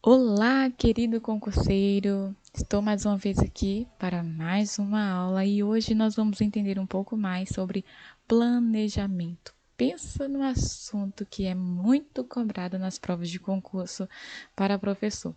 Olá, querido concurseiro! Estou mais uma vez aqui para mais uma aula e hoje nós vamos entender um pouco mais sobre planejamento. Pensa no assunto que é muito cobrado nas provas de concurso para professor.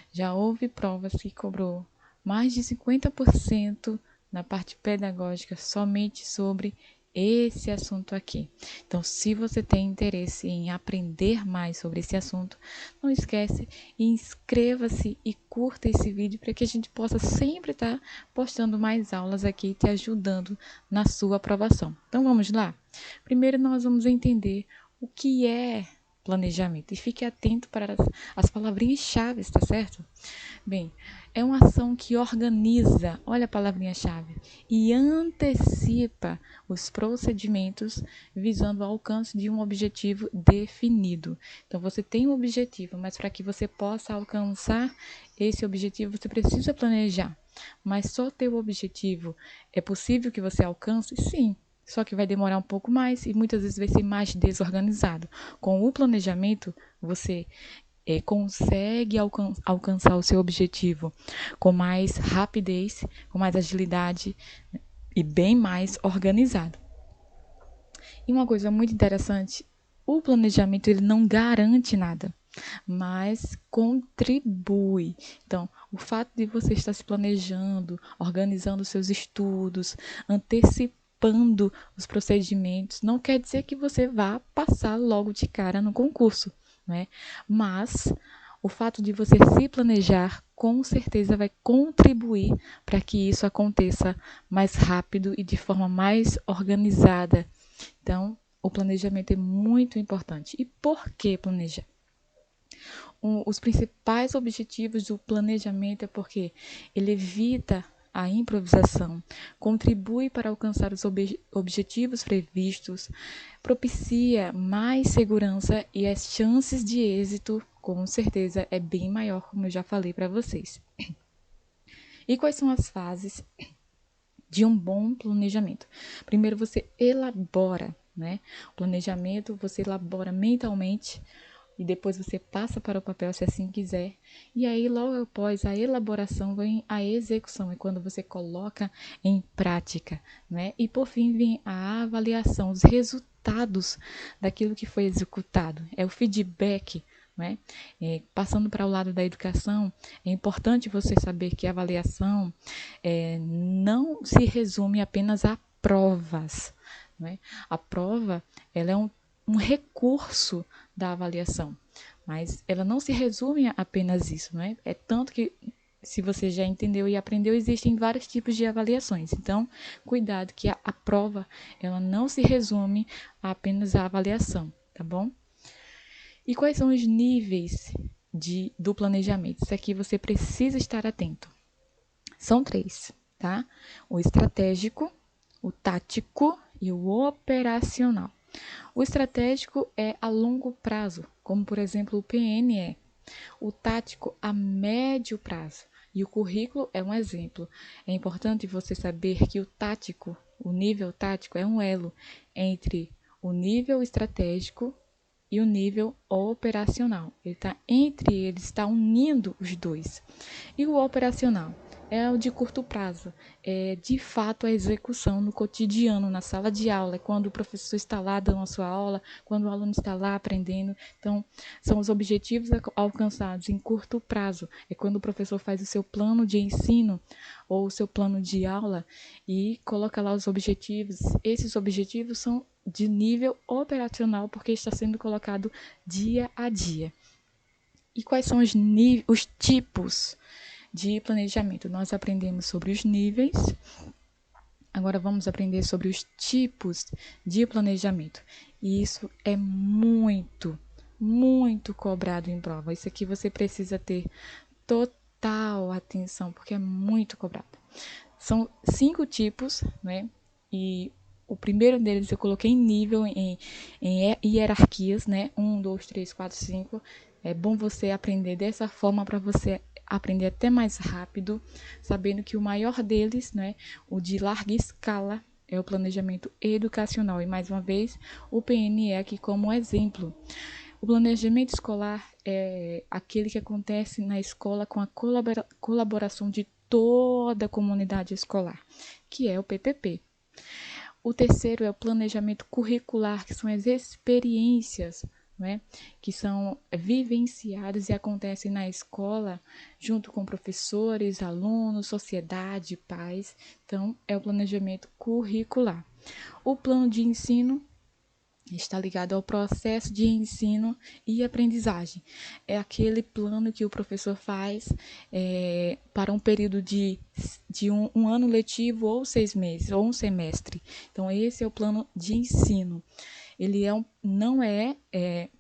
Já houve provas que cobrou mais de 50% na parte pedagógica somente sobre esse assunto aqui. Então, se você tem interesse em aprender mais sobre esse assunto, não esquece, inscreva-se e curta esse vídeo para que a gente possa sempre estar postando mais aulas aqui, te ajudando na sua aprovação. Então, vamos lá? Primeiro, nós vamos entender o que é planejamento e fique atento para as palavrinhas-chave, tá certo? Bem, é uma ação que organiza, olha a palavrinha-chave, e antecipa os procedimentos visando o alcance de um objetivo definido. Então, você tem um objetivo, mas para que você possa alcançar esse objetivo, você precisa planejar. Mas só ter o objetivo é possível que você alcance? Sim. Só que vai demorar um pouco mais e muitas vezes vai ser mais desorganizado. Com o planejamento, você consegue alcançar o seu objetivo com mais rapidez, com mais agilidade e bem mais organizado. E uma coisa muito interessante, o planejamento ele não garante nada, mas contribui. Então, o fato de você estar se planejando, organizando seus estudos, antecipando os procedimentos, não quer dizer que você vá passar logo de cara no concurso, né? Mas o fato de você se planejar, com certeza vai contribuir para que isso aconteça mais rápido e de forma mais organizada. Então, o planejamento é muito importante. E por que planejar? Os principais objetivos do planejamento é porque ele evita a improvisação, contribui para alcançar os objetivos previstos, propicia mais segurança e as chances de êxito, com certeza, é bem maior, como eu já falei para vocês. E quais são as fases de um bom planejamento? Primeiro, você elabora, né? O planejamento você elabora mentalmente e depois você passa para o papel se assim quiser. E aí, logo após a elaboração, vem a execução, é quando você coloca em prática, né? E por fim, vem a avaliação, os resultados daquilo que foi executado. É o feedback, né? Passando para o lado da educação, é importante você saber que a avaliação não se resume apenas a provas, né? A prova ela é um recurso da avaliação, mas ela não se resume a apenas isso, né? É tanto que, se você já entendeu e aprendeu, existem vários tipos de avaliações. Então, cuidado que a prova ela não se resume a apenas a avaliação, tá bom? E quais são os níveis do planejamento? Isso aqui você precisa estar atento. São 3, tá? O estratégico, o tático e o operacional. O estratégico é a longo prazo, como por exemplo o PNE. O tático a médio prazo. E o currículo é um exemplo. É importante você saber que o tático, o nível tático, é um elo entre o nível estratégico e o nível operacional. Ele está entre eles, está unindo os dois. E o operacional é o de curto prazo, é de fato a execução no cotidiano, na sala de aula, é quando o professor está lá dando a sua aula, quando o aluno está lá aprendendo. Então, são os objetivos alcançados em curto prazo, é quando o professor faz o seu plano de ensino ou o seu plano de aula e coloca lá os objetivos. Esses objetivos são de nível operacional, porque está sendo colocado dia a dia. E quais são os tipos de planejamento? Nós aprendemos sobre os níveis, agora vamos aprender sobre os tipos de planejamento. E isso é muito, muito cobrado em prova. Isso aqui você precisa ter total atenção, porque é muito cobrado. São 5 tipos, né? E o primeiro deles eu coloquei em nível, em hierarquias, né? 1, 2, 3, 4, 5. É bom você aprender dessa forma para você aprender até mais rápido, sabendo que o maior deles, né? O de larga escala, é o planejamento educacional. E mais uma vez, o PNE aqui como exemplo. O planejamento escolar é aquele que acontece na escola com a colaboração de toda a comunidade escolar, que é o PPP. O terceiro é o planejamento curricular, que são as experiências, né, que são vivenciadas e acontecem na escola, junto com professores, alunos, sociedade, pais. Então, é o planejamento curricular. O plano de ensino está ligado ao processo de ensino e aprendizagem. É aquele plano que o professor faz para um período de um ano letivo ou 6 meses, ou um semestre. Então, esse é o plano de ensino. Ele não é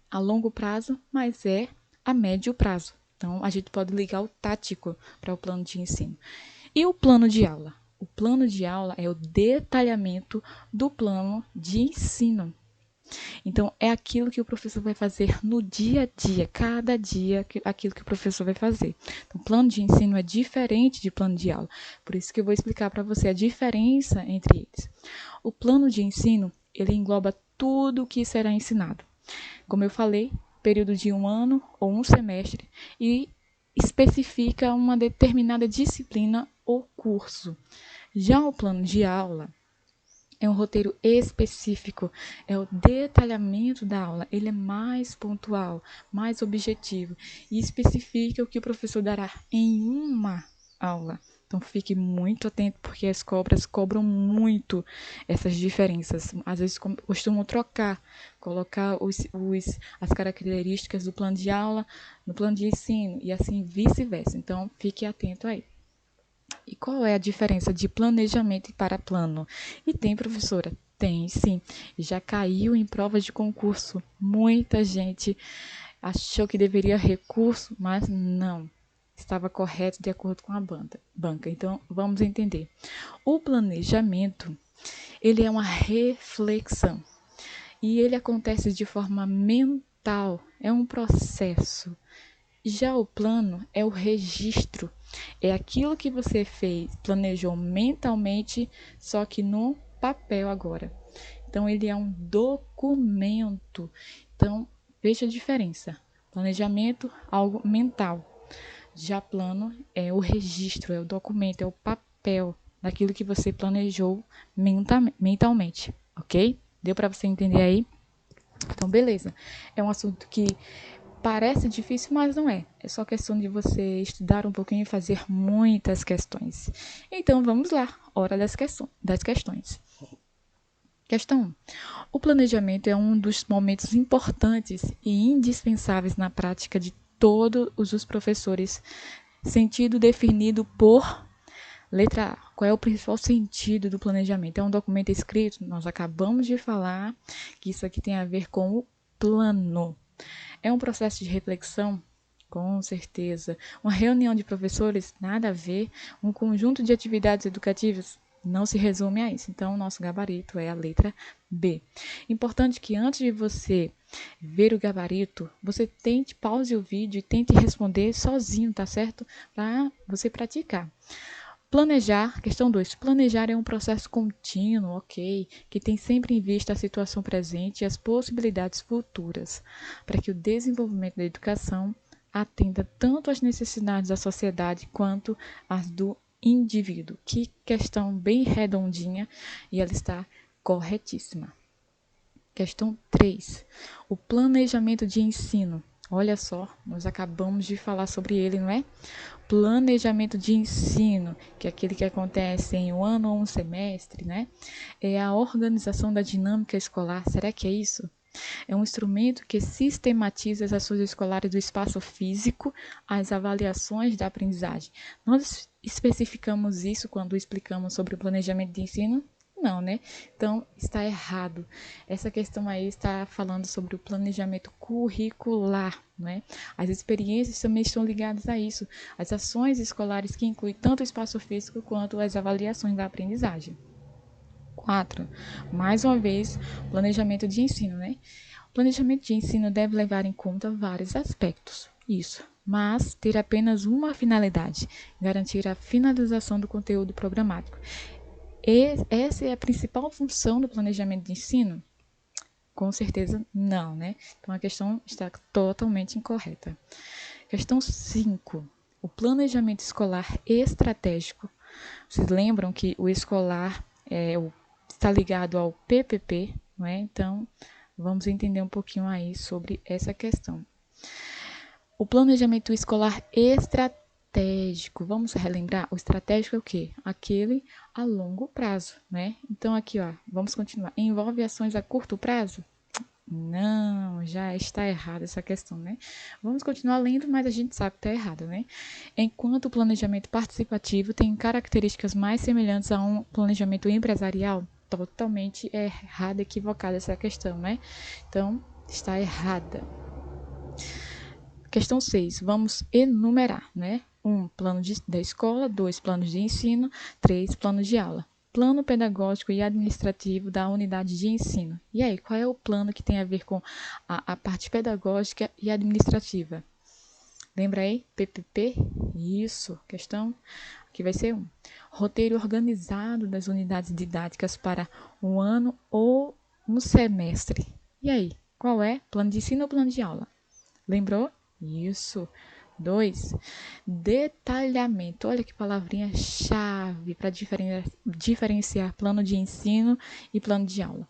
a longo prazo, mas é a médio prazo. Então, a gente pode ligar o tático para o plano de ensino. E o plano de aula? O plano de aula é o detalhamento do plano de ensino. Então, é aquilo que o professor vai fazer no dia a dia, cada dia, aquilo que o professor vai fazer. Então, plano de ensino é diferente de plano de aula. Por isso que eu vou explicar para você a diferença entre eles. O plano de ensino, ele engloba tudo o que será ensinado. Como eu falei, período de um ano ou um semestre e especifica uma determinada disciplina ou curso. Já o plano de aula é um roteiro específico, é o detalhamento da aula, ele é mais pontual, mais objetivo e especifica o que o professor dará em uma aula. Então fique muito atento, porque as cobras cobram muito essas diferenças. Às vezes costumam colocar as características do plano de aula no plano de ensino e assim vice-versa. Então fique atento aí. E qual é a diferença de planejamento e para plano? E tem, professora? Tem, sim. Já caiu em provas de concurso. Muita gente achou que deveria recurso, mas não. Estava correto de acordo com a banca. Então, vamos entender. O planejamento, ele é uma reflexão. E ele acontece de forma mental. É um processo. Já o plano é o registro, é aquilo que você fez, planejou mentalmente, só que no papel agora. Então, ele é um documento. Então, veja a diferença. Planejamento, algo mental. Já plano é o registro, é o documento, é o papel daquilo que você planejou mentalmente, ok? Deu para você entender aí? Então, beleza. É um assunto que parece difícil, mas não é. É só questão de você estudar um pouquinho e fazer muitas questões. Então, vamos lá. Hora das questões. Questão 1. O planejamento é um dos momentos importantes e indispensáveis na prática de todos os professores. Sentido definido por letra A. Qual é o principal sentido do planejamento? É um documento escrito? Nós acabamos de falar que isso aqui tem a ver com o plano. É um processo de reflexão? Com certeza. Uma reunião de professores? Nada a ver. Um conjunto de atividades educativas? Não se resume a isso. Então, o nosso gabarito é a letra B. Importante que antes de você ver o gabarito, você tente pause o vídeo e tente responder sozinho, tá certo? Para você praticar. Planejar, questão 2. Planejar é um processo contínuo, ok, que tem sempre em vista a situação presente e as possibilidades futuras, para que o desenvolvimento da educação atenda tanto às necessidades da sociedade quanto às do indivíduo. Que questão bem redondinha e ela está corretíssima. Questão 3. O planejamento de ensino. Olha só, nós acabamos de falar sobre ele, não é? Planejamento de ensino, que é aquele que acontece em um ano ou um semestre, né? É a organização da dinâmica escolar. Será que é isso? É um instrumento que sistematiza as ações escolares do espaço físico, as avaliações da aprendizagem. Nós especificamos isso quando explicamos sobre o planejamento de ensino? Não, né? Então, está errado. Essa questão aí está falando sobre o planejamento curricular, né? As experiências também estão ligadas a isso. As ações escolares que incluem tanto o espaço físico quanto as avaliações da aprendizagem. 4. Mais uma vez, planejamento de ensino, né? O planejamento de ensino deve levar em conta vários aspectos. Isso. Mas ter apenas uma finalidade, garantir a finalização do conteúdo programático. Essa é a principal função do planejamento de ensino? Com certeza não, né? Então a questão está totalmente incorreta. Questão 5. O planejamento escolar estratégico. Vocês lembram que o escolar está ligado ao PPP, não é? Então, vamos entender um pouquinho aí sobre essa questão. O planejamento escolar estratégico. Vamos relembrar? O estratégico é o quê? Aquele a longo prazo, né? Então, aqui, ó, vamos continuar. Envolve ações a curto prazo? Não, já está errada essa questão, né? Vamos continuar lendo, mas a gente sabe que está errado, né? Enquanto o planejamento participativo tem características mais semelhantes a um planejamento empresarial, totalmente errada, equivocada essa questão, né? Então, está errada. Questão 6, vamos enumerar, né? 1, plano da escola, 2, planos de ensino, 3, plano de aula. Plano pedagógico e administrativo da unidade de ensino. E aí, qual é o plano que tem a ver com a parte pedagógica e administrativa? Lembra aí? PPP? Isso, questão aqui vai ser 1. Roteiro organizado das unidades didáticas para um ano ou um semestre. E aí, qual é? Plano de ensino ou plano de aula? Lembrou? Isso. 2. Detalhamento. Olha que palavrinha chave para diferenciar plano de ensino e plano de aula.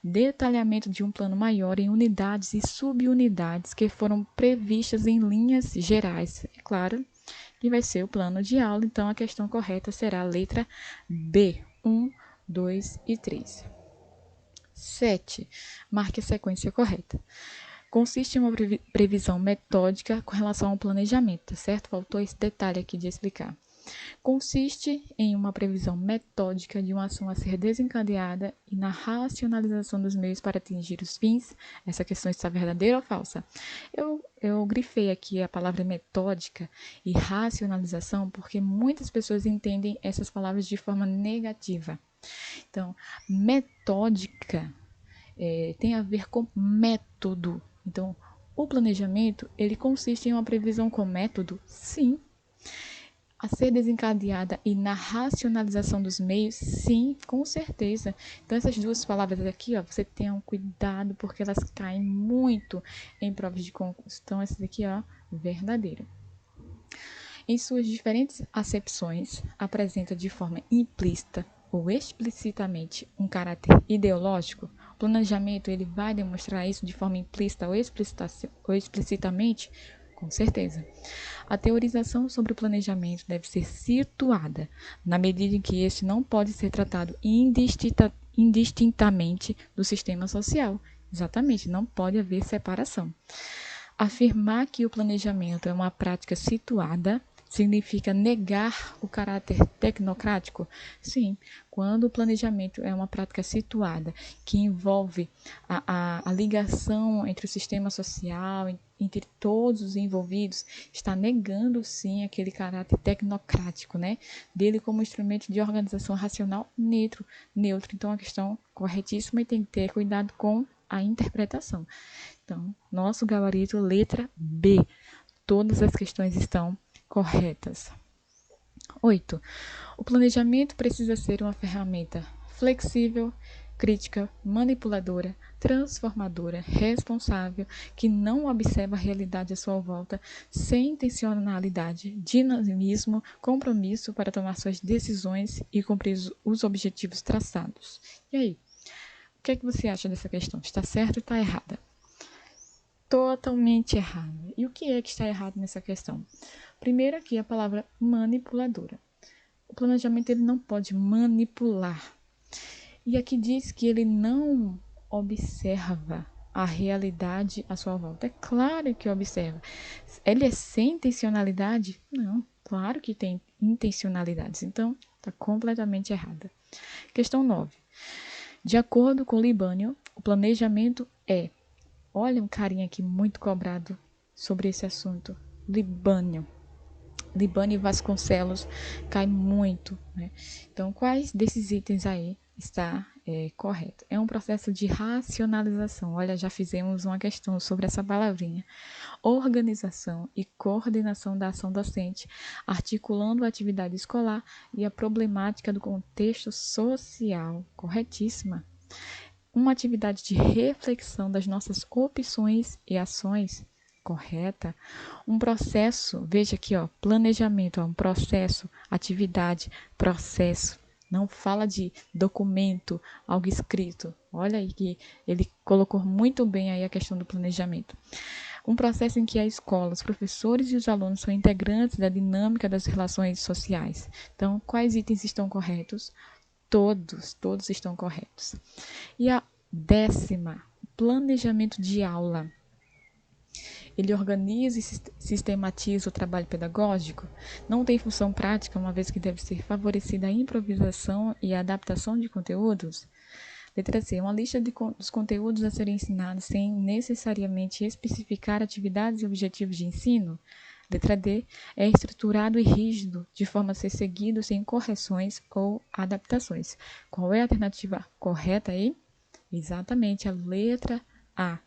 Detalhamento de um plano maior em unidades e subunidades que foram previstas em linhas gerais. É claro que vai ser o plano de aula, então a questão correta será a letra B. 1, 2 e 3. 7. Marque a sequência correta. Consiste em uma previsão metódica com relação ao planejamento, tá certo? Faltou esse detalhe aqui de explicar. Consiste em uma previsão metódica de uma ação a ser desencadeada e na racionalização dos meios para atingir os fins. Essa questão está verdadeira ou falsa? Eu grifei aqui a palavra metódica e racionalização porque muitas pessoas entendem essas palavras de forma negativa. Então, metódica tem a ver com método. Então, o planejamento, ele consiste em uma previsão com método? Sim. A ser desencadeada e na racionalização dos meios? Sim, com certeza. Então, essas duas palavras aqui, ó, você tenha um cuidado, porque elas caem muito em provas de concurso. Então, essa daqui, ó, verdadeira. Em suas diferentes acepções, apresenta de forma implícita ou explicitamente um caráter ideológico. O planejamento ele vai demonstrar isso de forma implícita ou explicitamente? Com certeza. A teorização sobre o planejamento deve ser situada na medida em que este não pode ser tratado indistintamente do sistema social. Exatamente, não pode haver separação. Afirmar que o planejamento é uma prática situada significa negar o caráter tecnocrático? Sim, quando o planejamento é uma prática situada, que envolve a ligação entre o sistema social, entre todos os envolvidos, está negando sim aquele caráter tecnocrático, né? Dele como instrumento de organização racional neutro. Então, a questão corretíssima e tem que ter cuidado com a interpretação. Então, nosso gabarito, letra B. Todas as questões estão corretas. 8. O planejamento precisa ser uma ferramenta flexível, crítica, manipuladora, transformadora, responsável, que não observa a realidade à sua volta, sem intencionalidade, dinamismo, compromisso para tomar suas decisões e cumprir os objetivos traçados. E aí? O que é que você acha dessa questão? Está certo ou está errada? Totalmente errado. E o que é que está errado nessa questão? Primeiro aqui a palavra manipuladora. O planejamento ele não pode manipular. E aqui diz que ele não observa a realidade à sua volta. É claro que observa. Ele é sem intencionalidade? Não, claro que tem intencionalidades. Então, está completamente errada. Questão 9. De acordo com Libânio, o planejamento é... Olha um carinha aqui muito cobrado sobre esse assunto. Libânio Vasconcelos cai muito, né? Então, quais desses itens aí está correto? É um processo de racionalização. Olha, já fizemos uma questão sobre essa palavrinha. Organização e coordenação da ação docente, articulando a atividade escolar e a problemática do contexto social. Corretíssima. uma atividade de reflexão das nossas opções e ações correta, um processo, veja aqui, ó, planejamento, ó, um processo, atividade, processo. Não fala de documento, algo escrito. Olha aí que ele colocou muito bem aí a questão do planejamento. Um processo em que a escola, os professores e os alunos são integrantes da dinâmica das relações sociais. Então, quais itens estão corretos? Todos estão corretos. E a 10ª, planejamento de aula. Ele organiza e sistematiza o trabalho pedagógico, não tem função prática, uma vez que deve ser favorecida a improvisação e a adaptação de conteúdos. Letra C. Uma lista dos conteúdos a serem ensinados sem necessariamente especificar atividades e objetivos de ensino. Letra D. É estruturado e rígido, de forma a ser seguido sem correções ou adaptações. Qual é a alternativa correta aí? Exatamente, a letra A.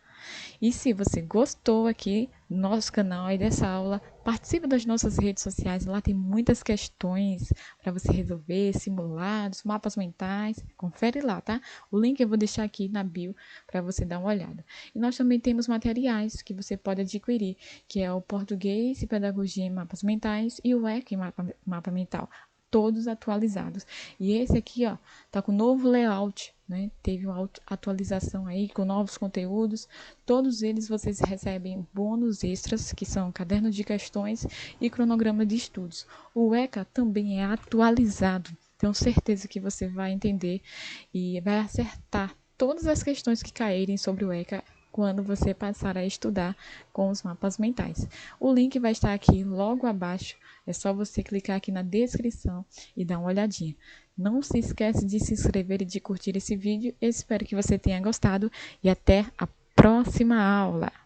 E se você gostou aqui do nosso canal e dessa aula, participe das nossas redes sociais. Lá tem muitas questões para você resolver, simulados, mapas mentais. Confere lá, tá? O link eu vou deixar aqui na bio para você dar uma olhada. E nós também temos materiais que você pode adquirir, que é o Português e Pedagogia em Mapas Mentais e o ECA em Mapa Mental. Todos atualizados. E esse aqui, ó, tá com novo layout, né? Teve uma atualização aí com novos conteúdos. Todos eles vocês recebem bônus extras, que são cadernos de questões e cronograma de estudos. O ECA também é atualizado. Tenho certeza que você vai entender e vai acertar todas as questões que caírem sobre o ECA quando você passar a estudar com os mapas mentais. O link vai estar aqui logo abaixo, é só você clicar aqui na descrição e dar uma olhadinha. Não se esquece de se inscrever e de curtir esse vídeo. Eu espero que você tenha gostado e até a próxima aula!